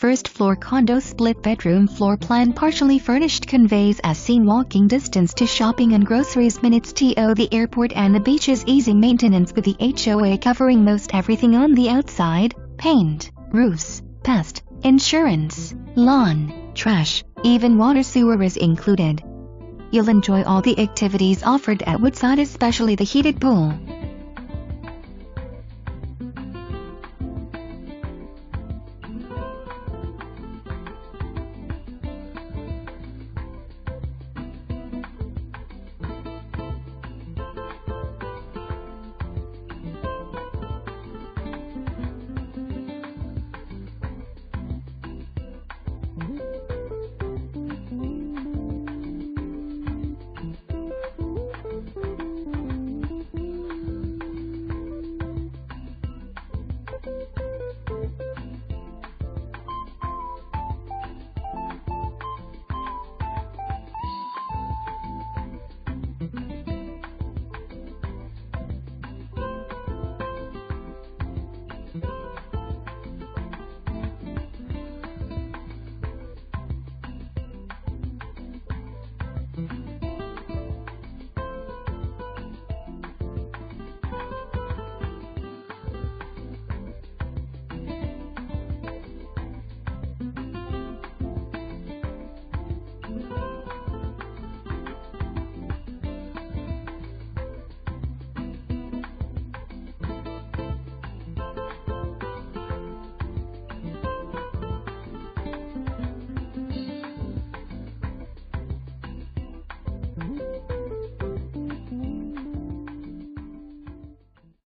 First floor condo, split bedroom, floor plan, partially furnished, conveys as seen, walking distance to shopping and groceries, minutes to the airport and the beaches, easy maintenance with the HOA covering most everything on the outside: paint, roofs, pest, insurance, lawn, trash, even water sewer is included. You'll enjoy all the activities offered at Woodside, especially the heated pool.